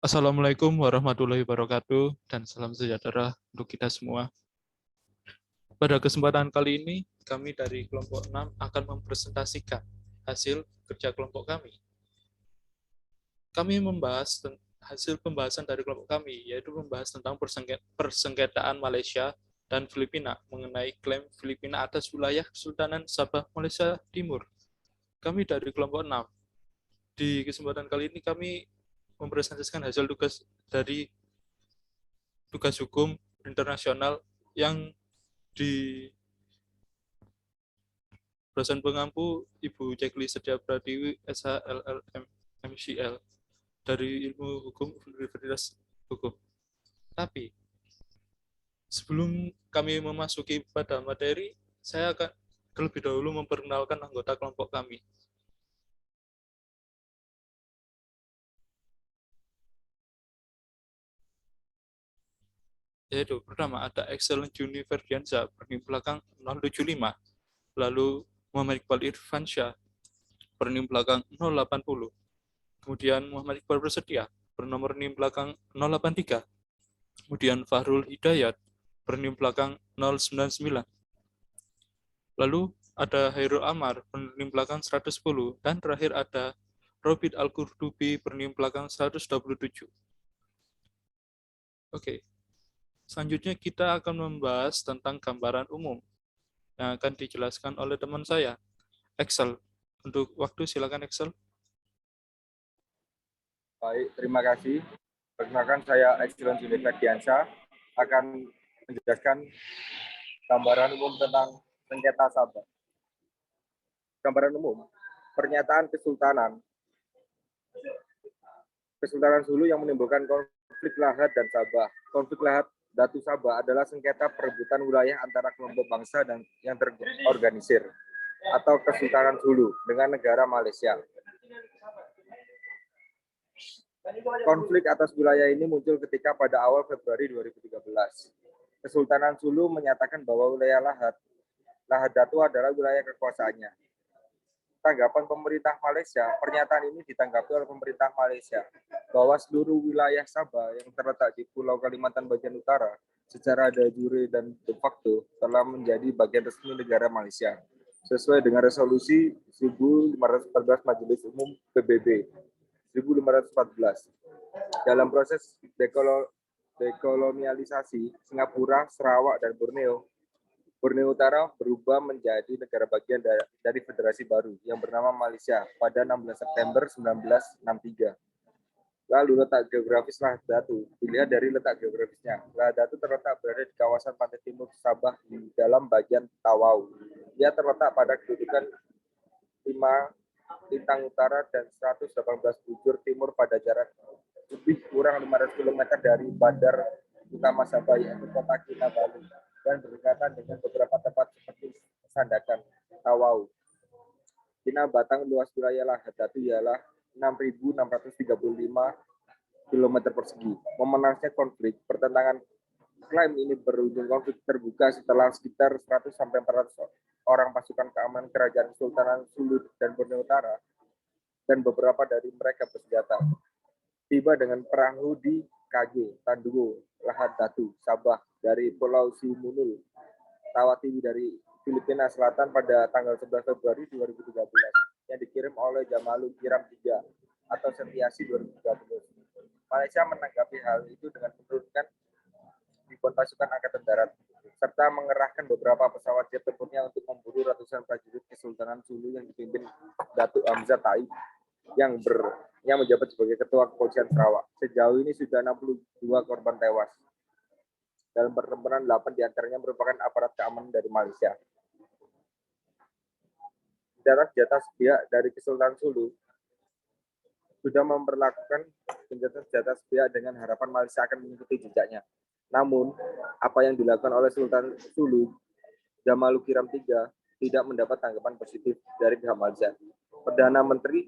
Assalamualaikum warahmatullahi wabarakatuh dan salam sejahtera untuk kita semua. Pada kesempatan kali ini, kami dari kelompok 6 akan mempresentasikan hasil kerja kelompok kami. Kami membahas hasil pembahasan dari kelompok kami, yaitu membahas tentang persengketaan Malaysia dan Filipina mengenai klaim Filipina atas wilayah Kesultanan Sabah Malaysia Timur. Kami dari kelompok 6. Di kesempatan kali ini kami mempresentasikan hasil tugas dari tugas hukum internasional yang di dosen pengampu Ibu Jekli Setia Pratiwi SHLLM MCL dari Ilmu Hukum Universitas Hukum. Tapi sebelum kami memasuki pada materi, saya akan terlebih dahulu memperkenalkan anggota kelompok kami. Yaitu pertama ada Excellent Juni Ferdiansyah bernim belakang 075, lalu Muhammad Iqbal Irfansyah bernim belakang 080, kemudian Muhammad Iqbal Bersedia bernomor NIM belakang 083, kemudian Fahrul Hidayat bernim belakang 099, lalu ada Hairul Amar bernim belakang 110, dan terakhir ada Robit Al-Qurdubi bernim belakang 127. Oke, selanjutnya kita akan membahas tentang gambaran umum yang akan dijelaskan oleh teman saya, Excel. Untuk waktu silakan Excel. Baik, terima kasih. Perkenalkan saya Excellent Juni Ferdiansyah akan menjelaskan gambaran umum tentang sengketa Sabah. Gambaran umum, pernyataan Kesultanan Sulu yang menimbulkan konflik Lahad dan Sabah. Konflik Lahad Datu Sabah adalah sengketa perebutan wilayah antara kelompok bangsa dan yang terorganisir atau Kesultanan Sulu dengan negara Malaysia. Konflik atas wilayah ini muncul ketika pada awal Februari 2013. Kesultanan Sulu menyatakan bahwa wilayah Lahad Datu adalah wilayah kekuasaannya. Tanggapan pemerintah Malaysia, pernyataan ini ditanggapi oleh pemerintah Malaysia bahwa seluruh wilayah Sabah yang terletak di Pulau Kalimantan bagian utara secara de jure dan de facto telah menjadi bagian resmi negara Malaysia sesuai dengan resolusi 1514 Majelis Umum PBB 1514. Dalam proses dekolonialisasi Singapura, Sarawak, dan Borneo Utara berubah menjadi negara bagian dari federasi baru yang bernama Malaysia pada 16 September 1963. Lalu letak geografis Lahad Datu, dilihat dari letak geografisnya. Lahad Datu terletak berada di kawasan pantai timur Sabah di dalam bagian Tawau. Ia terletak pada kedudukan 5 lintang utara dan 118 bujur timur pada jarak lebih kurang 500 km dari bandar utama Sabah, yaitu kota Kinabalu, dan berdekatan dengan beberapa tempat seperti Sandakan, Tawau. Batang luas wilayah Lahad Datu ialah 6.635 km persegi. Memanasnya konflik, pertentangan klaim ini berujung konflik terbuka setelah sekitar 100-400 orang pasukan keamanan kerajaan Kesultanan Sulu dan Borneo Utara dan beberapa dari mereka bersenjata tiba dengan perahu di KG, Tanduo, Lahad Datu, Sabah dari Pulau Simunul, Tawatiwi dari Filipina Selatan pada tanggal 11 Februari 2013 yang dikirim oleh Jamalu Kiram 3 atau Setiasi 2013. Malaysia menanggapi hal itu dengan menurunkan ribuan pasukan angkatan darat serta mengerahkan beberapa pesawat jet tempurnya untuk memburu ratusan prajurit Kesultanan Sulu yang dipimpin Datuk Hamzah Taib yang menjabat sebagai Ketua Kepolisian Sarawak. Sejauh ini sudah 62 korban tewas. Dalam pertempuran 8 diantaranya merupakan aparat keamanan dari Malaysia. Senjata sepihak dari Kesultanan Sulu sudah memperlakukan senjata sepihak dengan harapan Malaysia akan mengikuti jejaknya. Namun, apa yang dilakukan oleh Sultan Sulu, Jamalu Kiram III, tidak mendapat tanggapan positif dari pihak Malaysia. Perdana Menteri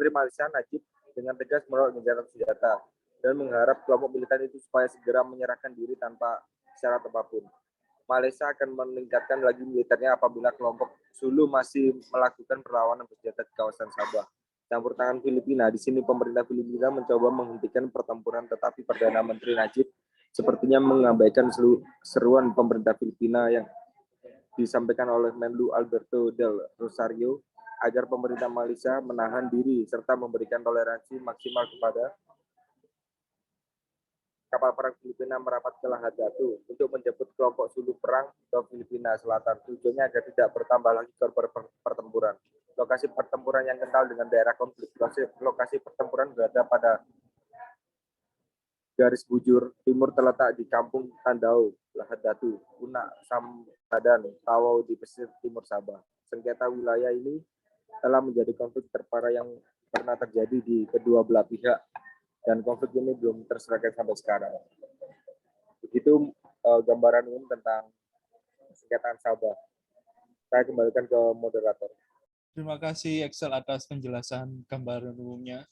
Malaysia Najib dengan tegas menolak gencatan senjata dan mengharap kelompok militan itu supaya segera menyerahkan diri tanpa syarat apapun. Malaysia akan meningkatkan lagi militernya apabila kelompok Zulu masih melakukan perlawanan bersenjata di kawasan Sabah. Campur tangan Filipina. Di sini pemerintah Filipina mencoba menghentikan pertempuran, tetapi Perdana Menteri Najib sepertinya mengabaikan seruan pemerintah Filipina yang disampaikan oleh Menlu Alberto del Rosario agar pemerintah Malaysia menahan diri serta memberikan toleransi maksimal kepada kapal perang Filipina merapat ke Lahad Datu untuk menjemput kelompok Zulu perang ke Filipina Selatan. Tujuannya agar tidak bertambah lagi korban pertempuran. Lokasi pertempuran yang kental dengan daerah konflik. Lokasi pertempuran berada pada garis bujur timur terletak di Kampung Tandau, Lahad Datu, Punak, Sampadan, Tawau di pesisir timur Sabah. Sengketa wilayah ini telah menjadi konflik terparah yang pernah terjadi di kedua belah pihak dan konflik ini belum terselesaikan sampai sekarang. Begitu gambaran umum tentang sengketaan Sabah. Saya kembalikan ke moderator. Terima kasih Excel atas penjelasan gambaran umumnya.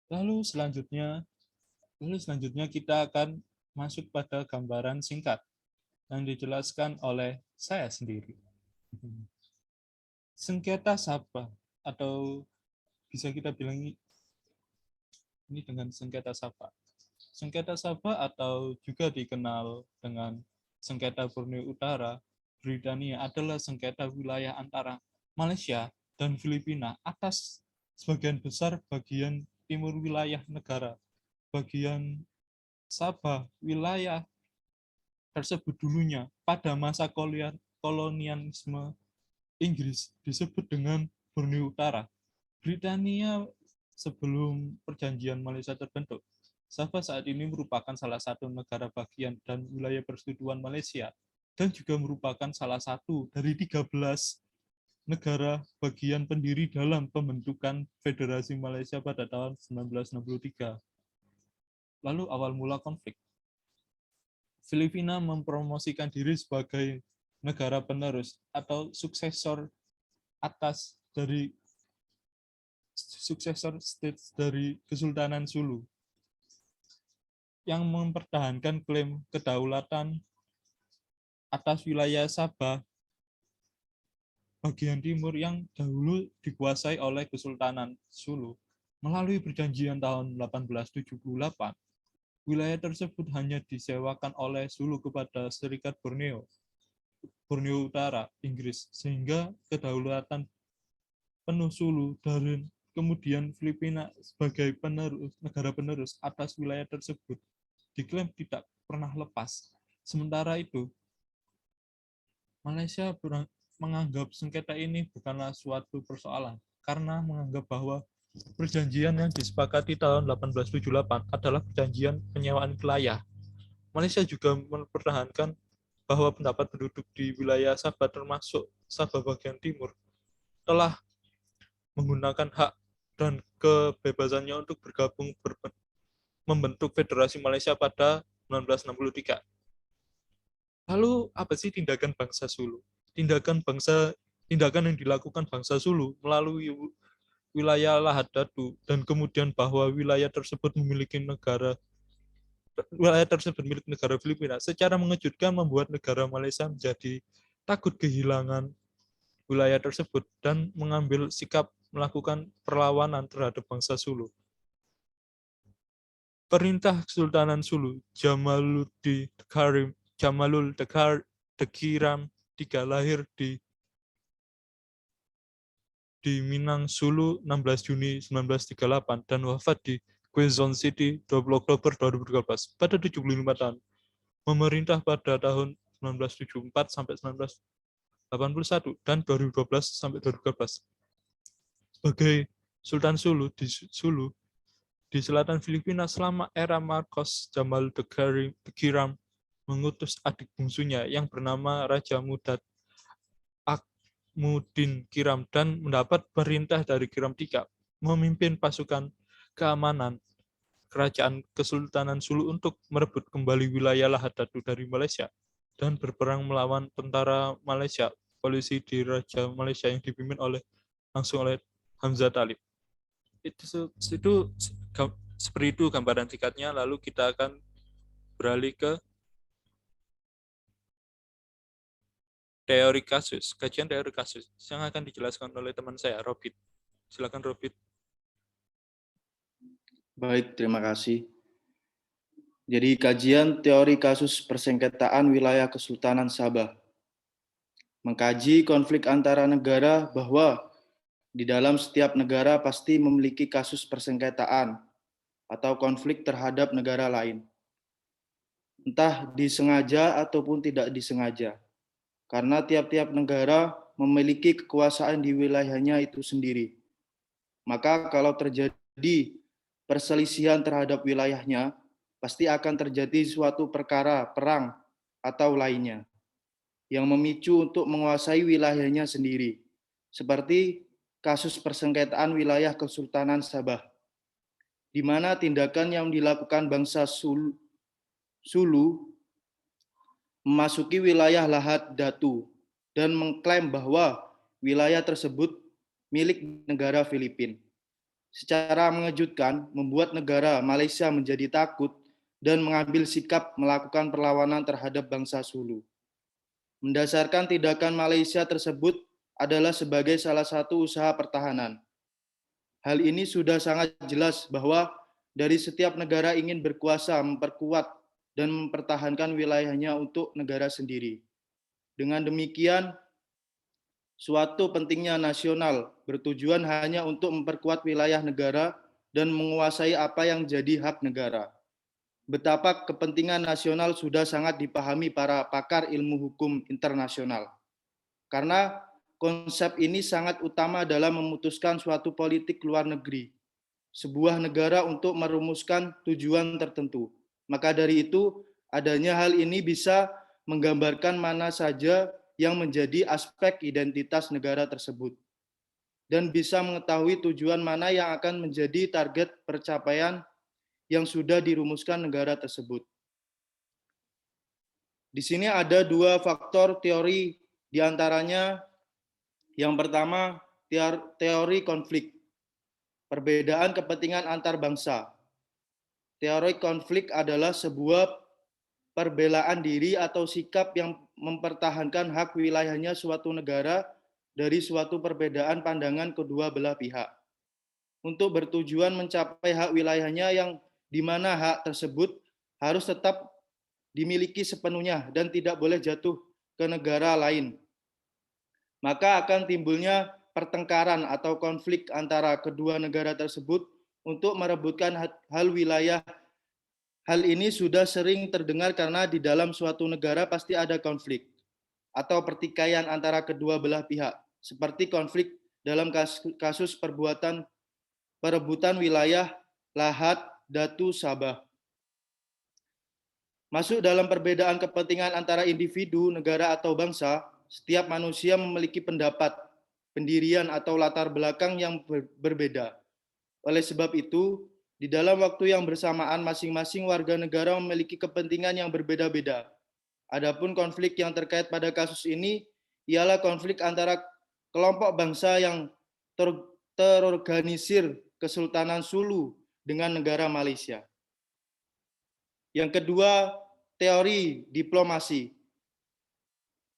Lalu selanjutnya kita akan masuk pada gambaran singkat yang dijelaskan oleh saya sendiri. Sengketa Sabah atau bisa kita bilang ini dengan sengketa Sabah. Sengketa Sabah atau juga dikenal dengan sengketa Borneo Utara, Britania adalah sengketa wilayah antara Malaysia dan Filipina atas sebagian besar bagian timur wilayah negara. Bagian Sabah, wilayah tersebut dulunya pada masa kolonialisme Inggris disebut dengan Borneo Utara. Britania sebelum perjanjian Malaysia terbentuk. Sabah saat ini merupakan salah satu negara bagian dan wilayah persekutuan Malaysia dan juga merupakan salah satu dari 13 negara bagian pendiri dalam pembentukan Federasi Malaysia pada tahun 1963. Lalu awal mula konflik. Filipina mempromosikan diri sebagai negara penerus atau suksesor state dari Kesultanan Sulu yang mempertahankan klaim kedaulatan atas wilayah Sabah bagian timur yang dahulu dikuasai oleh Kesultanan Sulu. Melalui perjanjian tahun 1878, wilayah tersebut hanya disewakan oleh Sulu kepada Serikat Borneo Utara, Inggris, sehingga kedaulatan penuh Sulu dan kemudian Filipina sebagai negara penerus atas wilayah tersebut diklaim tidak pernah lepas. Sementara itu, Malaysia menganggap sengketa ini bukanlah suatu persoalan karena menganggap bahwa perjanjian yang disepakati tahun 1878 adalah perjanjian penyewaan wilayah. Malaysia juga mempertahankan bahwa pendapat penduduk di wilayah Sabah termasuk Sabah bagian timur telah menggunakan hak dan kebebasannya untuk bergabung membentuk Federasi Malaysia pada 1963. Lalu apa sih tindakan bangsa Sulu? Tindakan yang dilakukan bangsa Sulu melalui wilayah Lahad Datu dan kemudian bahwa wilayah tersebut milik negara Filipina secara mengejutkan membuat negara Malaysia menjadi takut kehilangan wilayah tersebut dan mengambil sikap melakukan perlawanan terhadap bangsa Sulu. Perintah Kesultanan Sulu Jamalul Dekiram III lahir di Minang, Sulu 16 Juni 1938 dan wafat di Quezon City 20 Oktober 2013 pada 75 tahun. Memerintah pada tahun 1974 sampai 1981 dan 2012 sampai 2012. Sebagai Sultan Sulu di selatan Filipina selama era Marcos Jamal Dekiram mengutus adik bungsunya yang bernama Raja Mudad Akmuddin Kiram dan mendapat perintah dari Kiram III memimpin pasukan keamanan kerajaan Kesultanan Sulu untuk merebut kembali wilayah Lahad Datu dari Malaysia dan berperang melawan tentara Malaysia, polisi di Raja Malaysia yang dipimpin langsung oleh Hamzah Talib. Itu seperti itu gambaran singkatnya. Lalu kita akan beralih ke teori kasus, kajian teori kasus yang akan dijelaskan oleh teman saya, Robit. Silakan Robit. Baik, terima kasih. Jadi kajian teori kasus persengketaan wilayah Kesultanan Sabah. Mengkaji konflik antara negara bahwa di dalam setiap negara pasti memiliki kasus persengketaan atau konflik terhadap negara lain. Entah disengaja ataupun tidak disengaja. Karena tiap-tiap negara memiliki kekuasaan di wilayahnya itu sendiri. Maka kalau terjadi perselisihan terhadap wilayahnya, pasti akan terjadi suatu perkara perang atau lainnya yang memicu untuk menguasai wilayahnya sendiri, seperti kasus persengketaan wilayah Kesultanan Sabah, di mana tindakan yang dilakukan bangsa Sulu memasuki wilayah Lahat Datu dan mengklaim bahwa wilayah tersebut milik negara Filipina. Secara mengejutkan, membuat negara Malaysia menjadi takut dan mengambil sikap melakukan perlawanan terhadap bangsa Sulu. Mendasarkan tindakan Malaysia tersebut adalah sebagai salah satu usaha pertahanan. Hal ini sudah sangat jelas bahwa dari setiap negara ingin berkuasa, memperkuat, dan mempertahankan wilayahnya untuk negara sendiri. Dengan demikian, suatu pentingnya nasional bertujuan hanya untuk memperkuat wilayah negara dan menguasai apa yang jadi hak negara. Betapa kepentingan nasional sudah sangat dipahami para pakar ilmu hukum internasional. Karena konsep ini sangat utama dalam memutuskan suatu politik luar negeri, sebuah negara untuk merumuskan tujuan tertentu. Maka dari itu, adanya hal ini bisa menggambarkan mana saja yang menjadi aspek identitas negara tersebut, dan bisa mengetahui tujuan mana yang akan menjadi target pencapaian yang sudah dirumuskan negara tersebut. Di sini ada dua faktor teori, diantaranya yang pertama teori konflik, perbedaan kepentingan antar bangsa. Teori konflik adalah sebuah perbelaan diri atau sikap yang mempertahankan hak wilayahnya suatu negara dari suatu perbedaan pandangan kedua belah pihak, untuk bertujuan mencapai hak wilayahnya yang di mana hak tersebut harus tetap dimiliki sepenuhnya dan tidak boleh jatuh ke negara lain. Maka akan timbulnya pertengkaran atau konflik antara kedua negara tersebut untuk merebutkan hal wilayah. Hal ini sudah sering terdengar karena di dalam suatu negara pasti ada konflik atau pertikaian antara kedua belah pihak, seperti konflik dalam kasus perebutan wilayah Lahat Datu Sabah. Masuk dalam perbedaan kepentingan antara individu, negara, atau bangsa, setiap manusia memiliki pendapat, pendirian, atau latar belakang yang berbeda. Oleh sebab itu, di dalam waktu yang bersamaan masing-masing warga negara memiliki kepentingan yang berbeda-beda. Adapun konflik yang terkait pada kasus ini ialah konflik antara kelompok bangsa yang terorganisir Kesultanan Sulu dengan negara Malaysia. Yang kedua, teori diplomasi,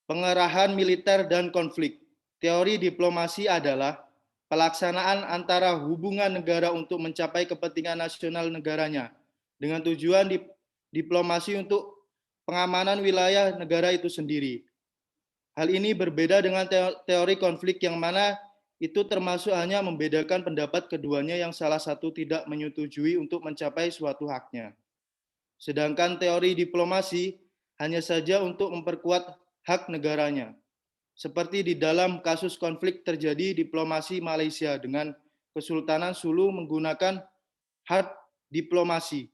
pengerahan militer dan konflik. Teori diplomasi adalah pelaksanaan antara hubungan negara untuk mencapai kepentingan nasional negaranya dengan tujuan diplomasi untuk pengamanan wilayah negara itu sendiri. Hal ini berbeda dengan teori konflik yang mana itu termasuk hanya membedakan pendapat keduanya yang salah satu tidak menyetujui untuk mencapai suatu haknya. Sedangkan teori diplomasi hanya saja untuk memperkuat hak negaranya. Seperti di dalam kasus konflik terjadi diplomasi Malaysia dengan Kesultanan Sulu menggunakan hard diplomasi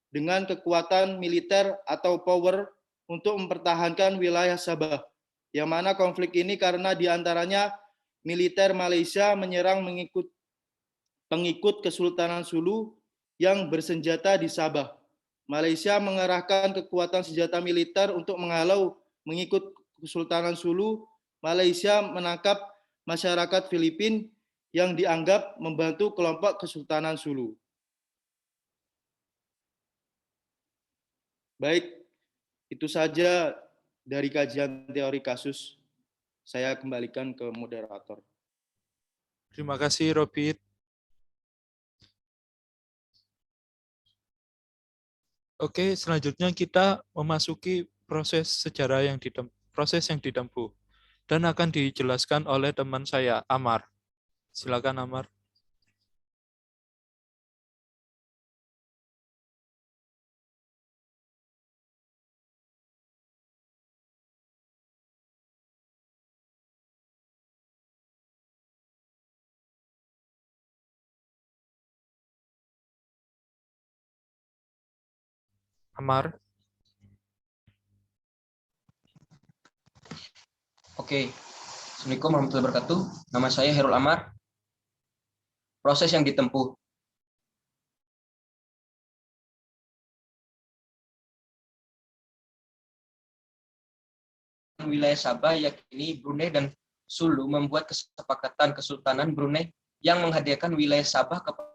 dengan kekuatan militer atau power untuk mempertahankan wilayah Sabah, yang mana konflik ini karena diantaranya militer Malaysia menyerang pengikut Kesultanan Sulu yang bersenjata di Sabah. Malaysia mengerahkan kekuatan senjata militer untuk menghalau mengikut Kesultanan Sulu. Malaysia menangkap masyarakat Filipina yang dianggap membantu kelompok Kesultanan Sulu. Baik, itu saja dari kajian teori kasus. Saya kembalikan ke moderator. Terima kasih, Robit. Oke, selanjutnya kita memasuki proses yang ditempuh dan akan dijelaskan oleh teman saya, Amar. Silakan, Amar. Amar. Oke, Assalamualaikum warahmatullahi wabarakatuh. Nama saya Herul Amar. Proses yang ditempuh. Wilayah Sabah yakni Brunei dan Sulu membuat kesepakatan Kesultanan Brunei yang menghadiahkan wilayah Sabah kepada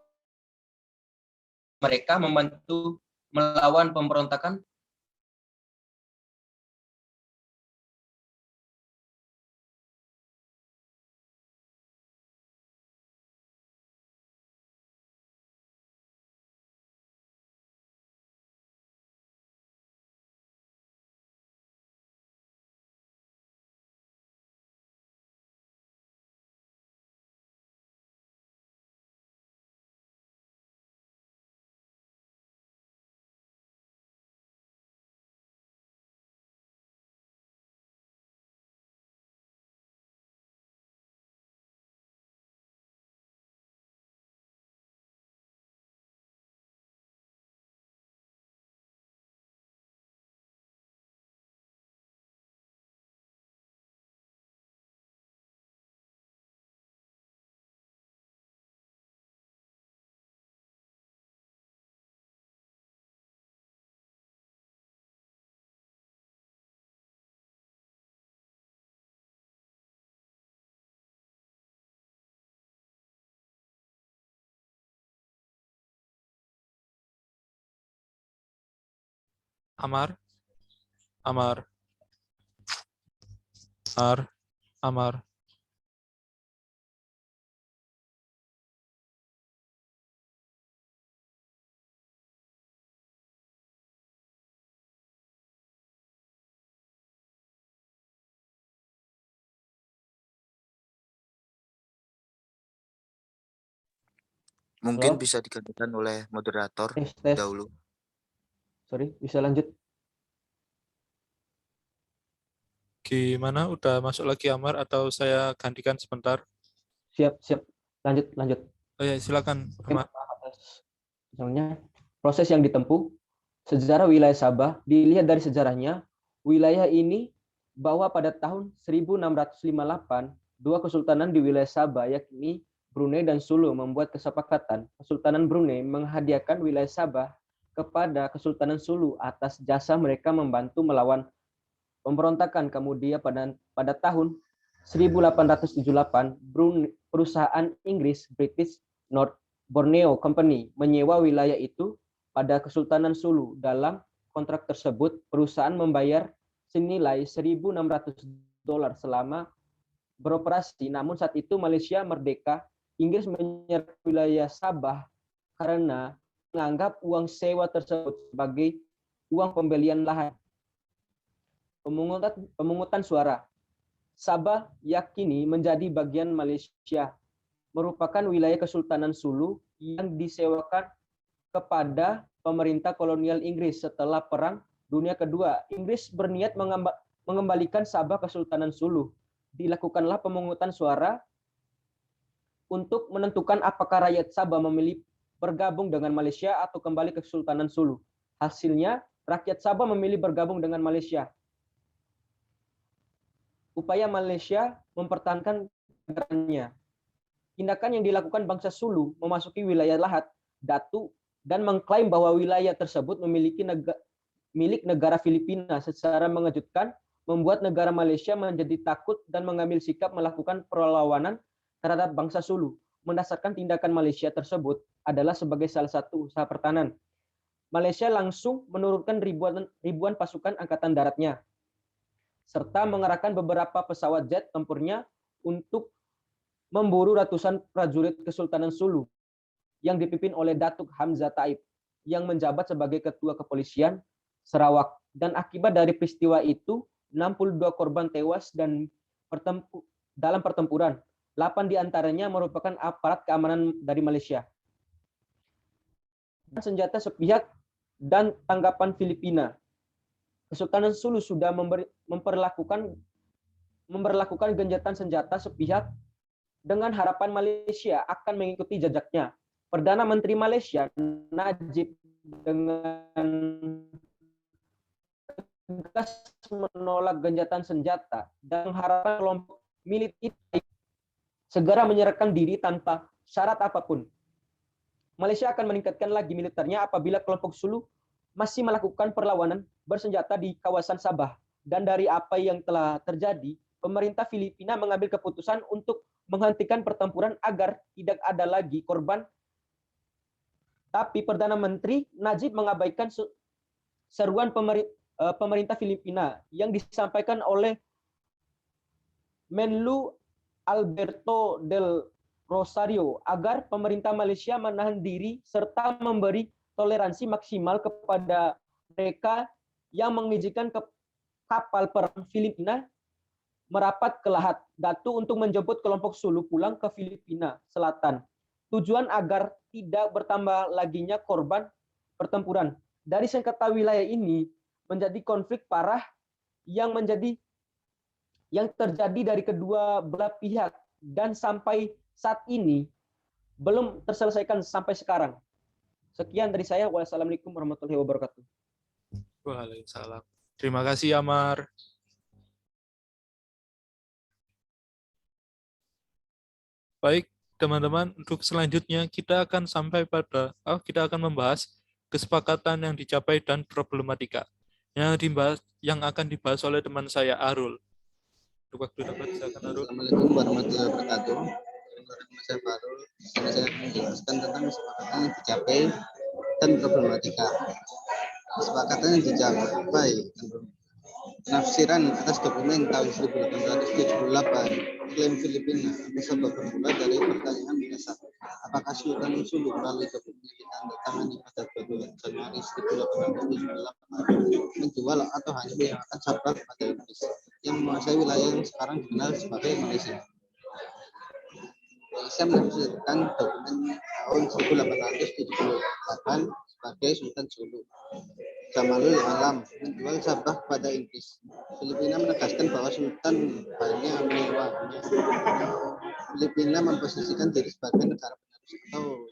mereka membantu melawan pemberontakan Amar. Amar. Amar. Amar. Mungkin Halo? bisa digantikan oleh moderator Tes. dahulu. Sorry, bisa lanjut? Gimana? Udah masuk lagi, Amar, atau saya gantikan sebentar? Siap. Lanjut. Oh ya, silakan, Oke, Amar. maaf atas misalnya proses yang ditempuh. Sejarah wilayah Sabah dilihat dari sejarahnya, wilayah ini bahwa pada tahun 1658 dua kesultanan di wilayah Sabah yakni Brunei dan Sulu membuat kesepakatan. Kesultanan Brunei menghadiahkan wilayah Sabah kepada Kesultanan Sulu atas jasa mereka membantu melawan pemberontakan. Kemudian pada tahun 1878 perusahaan Inggris British North Borneo Company menyewa wilayah itu pada Kesultanan Sulu. Dalam kontrak tersebut, perusahaan membayar senilai $1.600 selama beroperasi. Namun saat itu Malaysia merdeka, Inggris menyerah wilayah Sabah karena menganggap uang sewa tersebut sebagai uang pembelian lahan. Pemungutan suara. Sabah yakini menjadi bagian Malaysia, merupakan wilayah Kesultanan Sulu yang disewakan kepada pemerintah kolonial Inggris setelah Perang Dunia Kedua. Inggris berniat mengembalikan Sabah Kesultanan Sulu. Dilakukanlah pemungutan suara untuk menentukan apakah rakyat Sabah memilih bergabung dengan Malaysia atau kembali ke Kesultanan Sulu. Hasilnya, rakyat Sabah memilih bergabung dengan Malaysia. Upaya Malaysia mempertahankan negaranya. Tindakan yang dilakukan bangsa Sulu memasuki wilayah Lahat, Datu, dan mengklaim bahwa wilayah tersebut memiliki milik negara Filipina secara mengejutkan, membuat negara Malaysia menjadi takut dan mengambil sikap melakukan perlawanan terhadap bangsa Sulu. Mendasarkan tindakan Malaysia tersebut adalah sebagai salah satu usaha pertahanan. Malaysia langsung menurunkan ribuan pasukan angkatan daratnya. serta mengerahkan beberapa pesawat jet tempurnya untuk memburu ratusan prajurit Kesultanan Sulu yang dipimpin oleh Datuk Hamzah Taib yang menjabat sebagai Ketua Kepolisian Sarawak. Dan akibat dari peristiwa itu, 62 korban tewas dan dalam pertempuran. 8 diantaranya merupakan aparat keamanan dari Malaysia. Senjata sepihak dan tanggapan Filipina. Kesultanan Sulu sudah memperlakukan gencatan senjata sepihak dengan harapan Malaysia akan mengikuti jejaknya. Perdana Menteri Malaysia Najib dengan tegas menolak gencatan senjata dan mengharapkan kelompok militer segera menyerahkan diri tanpa syarat apapun. Malaysia akan meningkatkan lagi militernya apabila kelompok Sulu masih melakukan perlawanan bersenjata di kawasan Sabah. Dan dari apa yang telah terjadi, pemerintah Filipina mengambil keputusan untuk menghentikan pertempuran agar tidak ada lagi korban. Tapi Perdana Menteri Najib mengabaikan seruan pemerintah Filipina yang disampaikan oleh Menlu Alberto del Rosario agar pemerintah Malaysia menahan diri serta memberi toleransi maksimal kepada mereka yang mengizinkan kapal perang Filipina merapat ke Lahat Datu untuk menjemput kelompok Sulu pulang ke Filipina Selatan. Tujuan agar tidak bertambah laginya korban pertempuran. Dari sengketa wilayah ini menjadi konflik parah yang terjadi dari kedua belah pihak dan sampai saat ini belum terselesaikan sampai sekarang. Sekian dari saya. Wassalamualaikum warahmatullahi wabarakatuh. Waalaikumsalam. Terima kasih, Amar. Baik, teman-teman, untuk selanjutnya kita akan membahas kesepakatan yang dicapai dan problematika yang akan dibahas oleh teman saya Arul. Waktu dapat silakan Arul. Assalamualaikum warahmatullahi wabarakatuh. Nama saya Arul. Saya akan menjelaskan tentang kesepakatan yang dicapai dan problematika. Kesepakatan yang dicapai penafsiran atas dokumen tahun 1878 klaim Filipina atas sebab bermula dari pertanyaan mendasar apakah Sultan Sulu melalui dokumen yang ditandatangani pada 12 Januari 1878 menjual atau hanya menyerahkan Sabah pada Inggris yang menguasai wilayah yang sekarang dikenal sebagai Malaysia. Malaysia menafsirkan dokumen tahun 1878 sebagai Sultan Sulu Jamalul Alam menjual Sabah kepada Inggris. Filipina menegaskan bahwa Sultan hanya menyewanya. Filipina memposisikan diri sebagai negara penerus atau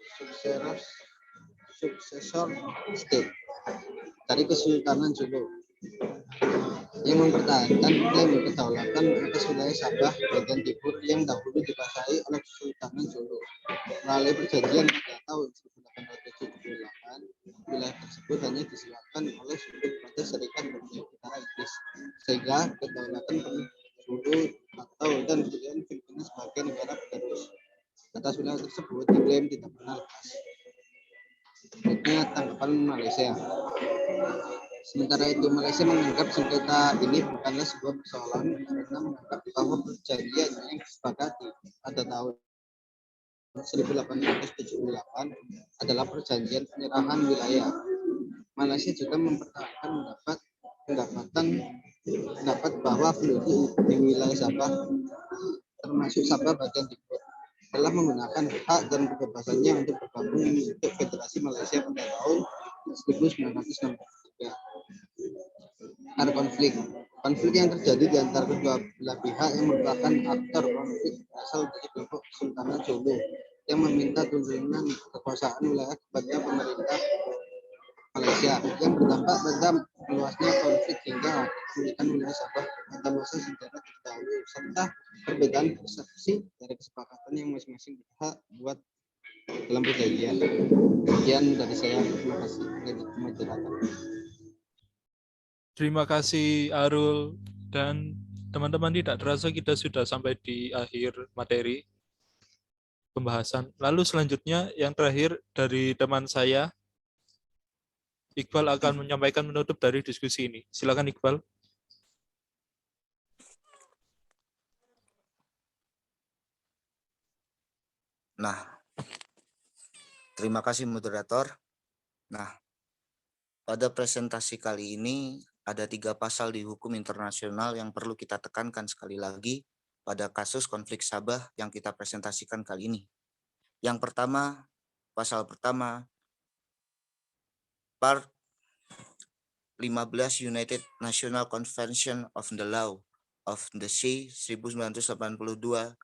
successor state dari Kesultanan Sulu yang mempertahankan klaim kedaulatan atas wilayah Sabah bagian timur yang dahulu dikuasai oleh Kesultanan Sulu. Melalui perjanjian pada tahun 1878, wilayah tersebut hanya disiapkan oleh Sulu kepada Serikat Brunei Utara Inggris, sehingga kedaulatan Sulu atau dan pilihan Filipina sebagai negara penerus atas wilayah tersebut diklaim tidak pernah lepas. Berikutnya tanggapan Malaysia. Sementara itu, Malaysia menganggap sengketa ini bukanlah sebuah persoalan karena menganggap bahwa perjanjian yang disepakati pada tahun 1878 adalah perjanjian penyerahan wilayah. Malaysia juga mempertahankan pendapat bahwa penduduk di wilayah Sabah, termasuk Sabah bagian timur, telah menggunakan hak dan kebebasannya untuk bergabung untuk Federasi Malaysia pada tahun 1963. Ada konflik yang terjadi di antara kedua belah pihak yang merupakan aktor konflik berasal dari kelompok Kesultanan Sulu yang meminta turunan kekuasaan wilayah kepada pemerintah Malaysia yang berdampak pada meluasnya konflik hingga memiliki wilayah Sabah pada masa sejarah terdahulu serta perbedaan persepsi dari kesepakatan yang masing-masing pihak buat dalam perjanjian. Sekian dari saya. Terima kasih. Terima kasih Arul, dan teman-teman, tidak terasa kita sudah sampai di akhir materi pembahasan. Lalu selanjutnya yang terakhir dari teman saya, Iqbal akan menyampaikan menutup dari diskusi ini. Silakan Iqbal. Nah, terima kasih moderator. Nah, pada presentasi kali ini ada 3 pasal di hukum internasional yang perlu kita tekankan sekali lagi pada kasus konflik Sabah yang kita presentasikan kali ini. Yang pertama, pasal pertama, Part 15 United National Convention of the Law of the Sea 1982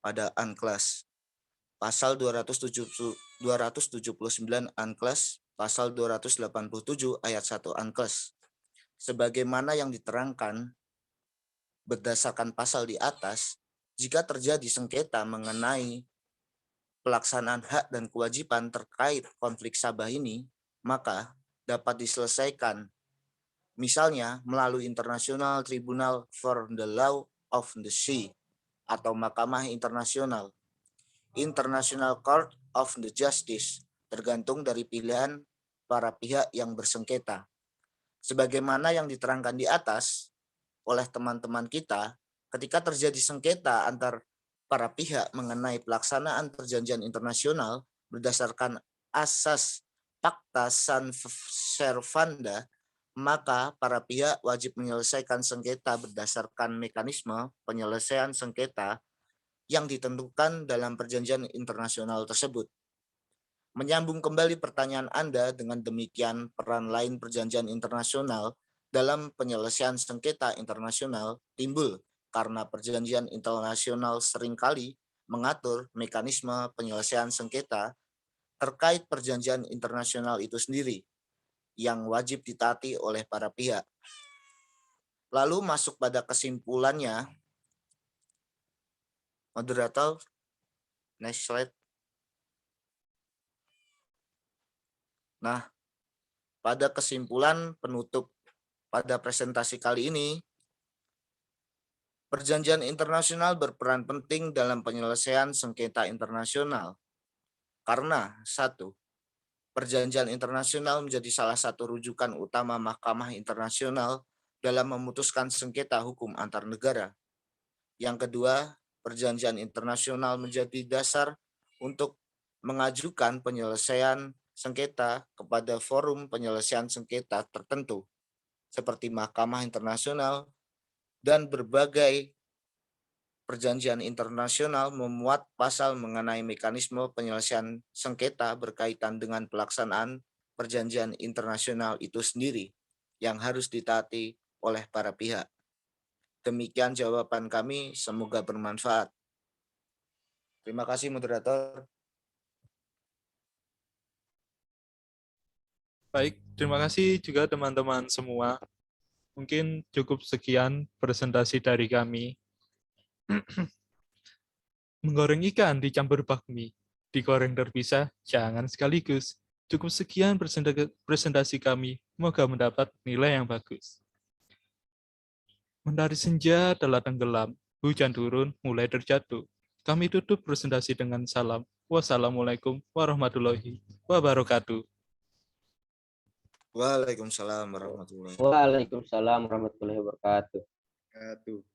pada UNCLOS. Pasal 279 UNCLOS, pasal 287 ayat 1 UNCLOS. Sebagaimana yang diterangkan berdasarkan pasal di atas, jika terjadi sengketa mengenai pelaksanaan hak dan kewajiban terkait konflik Sabah ini, maka dapat diselesaikan misalnya melalui International Tribunal for the Law of the Sea atau Mahkamah Internasional, International Court of the Justice, tergantung dari pilihan para pihak yang bersengketa. Sebagaimana yang diterangkan di atas oleh teman-teman kita, ketika terjadi sengketa antar para pihak mengenai pelaksanaan perjanjian internasional berdasarkan asas Pacta Sunt Servanda, maka para pihak wajib menyelesaikan sengketa berdasarkan mekanisme penyelesaian sengketa yang ditentukan dalam perjanjian internasional tersebut. Menyambung kembali pertanyaan Anda, dengan demikian peran lain perjanjian internasional dalam penyelesaian sengketa internasional timbul karena perjanjian internasional seringkali mengatur mekanisme penyelesaian sengketa terkait perjanjian internasional itu sendiri yang wajib ditaati oleh para pihak. Lalu masuk pada kesimpulannya, moderator, next slide. Nah, pada kesimpulan penutup pada presentasi kali ini, perjanjian internasional berperan penting dalam penyelesaian sengketa internasional. Karena, 1, perjanjian internasional menjadi salah satu rujukan utama Mahkamah Internasional dalam memutuskan sengketa hukum antar negara. Yang kedua, perjanjian internasional menjadi dasar untuk mengajukan penyelesaian sengketa kepada forum penyelesaian sengketa tertentu, seperti Mahkamah Internasional, dan berbagai perjanjian internasional memuat pasal mengenai mekanisme penyelesaian sengketa berkaitan dengan pelaksanaan perjanjian internasional itu sendiri yang harus ditaati oleh para pihak. Demikian jawaban kami, semoga bermanfaat. Terima kasih moderator. Baik, terima kasih juga teman-teman semua. Mungkin cukup sekian presentasi dari kami. Menggoreng ikan dicampur bakmi, digoreng terpisah, jangan sekaligus. Cukup sekian presentasi kami, semoga mendapat nilai yang bagus. Mentari senja telah tenggelam, hujan turun mulai terjatuh. Kami tutup presentasi dengan salam. Wassalamualaikum warahmatullahi wabarakatuh. Waalaikumsalam warahmatullahi wabarakatuh. Waalaikumsalam warahmatullahi wabarakatuh.